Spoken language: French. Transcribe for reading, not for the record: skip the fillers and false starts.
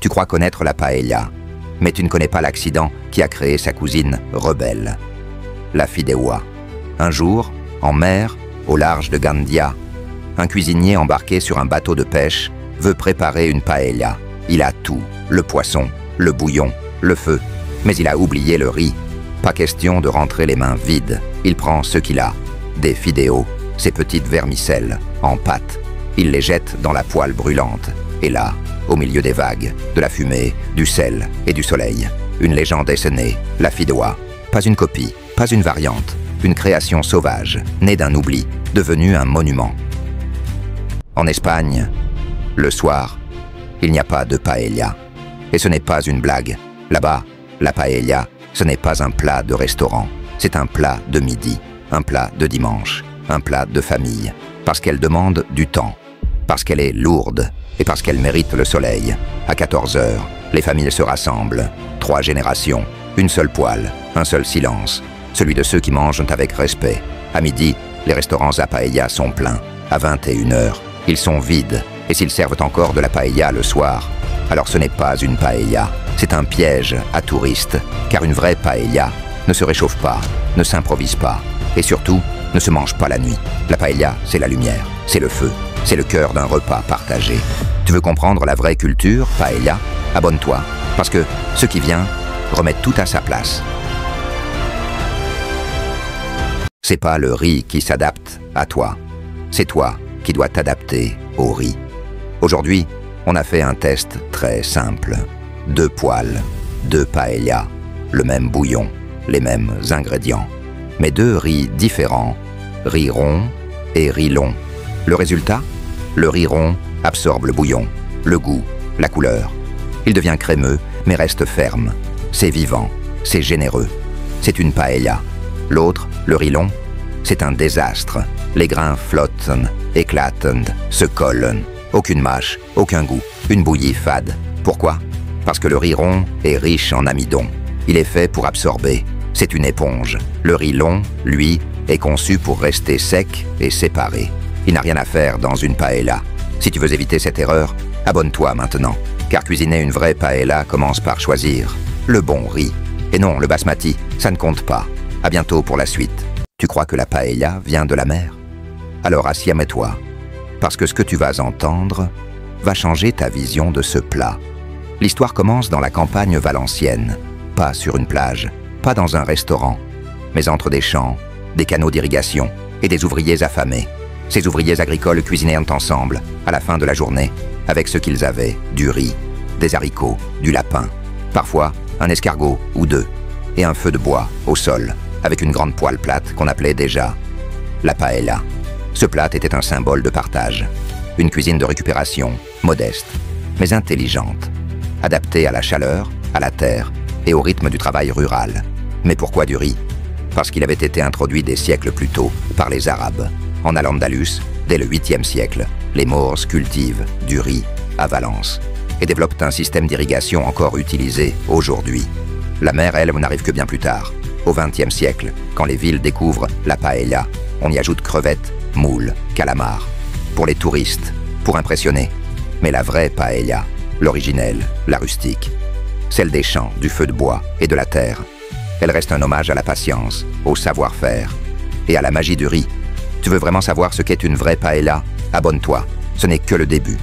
Tu crois connaître la paella, mais tu ne connais pas l'accident qui a créé sa cousine rebelle, la fideuà. Un jour, en mer, au large de Gandia, un cuisinier embarqué sur un bateau de pêche veut préparer une paella. Il a tout, le poisson, le bouillon, le feu, mais il a oublié le riz. Pas question de rentrer les mains vides. Il prend ce qu'il a, des fideos, ces petites vermicelles, en pâte. Il les jette dans la poêle brûlante. Et là, au milieu des vagues, de la fumée, du sel et du soleil, une légende est née, la fideuà. Pas une copie, pas une variante, une création sauvage, née d'un oubli, devenue un monument. En Espagne, le soir, il n'y a pas de paella. Et ce n'est pas une blague. Là-bas, la paella, ce n'est pas un plat de restaurant. C'est un plat de midi, un plat de dimanche, un plat de famille. Parce qu'elle demande du temps, parce qu'elle est lourde et parce qu'elle mérite le soleil. À 14 heures, les familles se rassemblent. 3 générations, une seule poêle, un seul silence. Celui de ceux qui mangent avec respect. À midi, les restaurants à paella sont pleins. À 21 heures, ils sont vides. Et s'ils servent encore de la paella le soir, alors ce n'est pas une paella, c'est un piège à touristes. Car une vraie paella ne se réchauffe pas, ne s'improvise pas. Et surtout, ne se mange pas la nuit. La paella, c'est la lumière, c'est le feu, c'est le cœur d'un repas partagé. Tu veux comprendre la vraie culture, paella? Abonne-toi, parce que ce qui vient remet tout à sa place. C'est pas le riz qui s'adapte à toi, c'est toi qui dois t'adapter au riz. Aujourd'hui, on a fait un test très simple. 2 poêles, 2 paella, le même bouillon, les mêmes ingrédients. Mais 2 riz différents, riz rond et riz long. Le résultat? Le riz rond absorbe le bouillon, le goût, la couleur. Il devient crémeux, mais reste ferme. C'est vivant, c'est généreux. C'est une paella. L'autre, le riz long, c'est un désastre. Les grains flottent, éclatent, se collent. Aucune mâche, aucun goût, une bouillie fade. Pourquoi? Parce que le riz rond est riche en amidon. Il est fait pour absorber. C'est une éponge. Le riz long, lui, est conçu pour rester sec et séparé. Il n'a rien à faire dans une paella. Si tu veux éviter cette erreur, abonne-toi maintenant. Car cuisiner une vraie paella commence par choisir le bon riz. Et non, le basmati, ça ne compte pas. À bientôt pour la suite. Tu crois que la paella vient de la mer? Alors assieds-toi. Parce que ce que tu vas entendre va changer ta vision de ce plat. L'histoire commence dans la campagne valencienne, pas sur une plage, pas dans un restaurant, mais entre des champs, des canaux d'irrigation et des ouvriers affamés. Ces ouvriers agricoles cuisinaient ensemble, à la fin de la journée, avec ce qu'ils avaient, du riz, des haricots, du lapin, parfois un escargot ou 2, et un feu de bois au sol, avec une grande poêle plate qu'on appelait déjà la paella. Ce plat était un symbole de partage, une cuisine de récupération, modeste, mais intelligente, adaptée à la chaleur, à la terre et au rythme du travail rural. Mais pourquoi du riz? Parce qu'il avait été introduit des siècles plus tôt par les Arabes. En Al-Andalus, dès le 8e siècle, les Maures cultivent du riz à Valence et développent un système d'irrigation encore utilisé aujourd'hui. La mer, elle, n'arrive que bien plus tard, au 20e siècle, quand les villes découvrent la paella. On y ajoute crevettes, moules, calamars, pour les touristes, pour impressionner. Mais la vraie paella, l'originelle, la rustique, celle des champs, du feu de bois et de la terre, elle reste un hommage à la patience, au savoir-faire et à la magie du riz. Tu veux vraiment savoir ce qu'est une vraie paella? Abonne-toi, ce n'est que le début.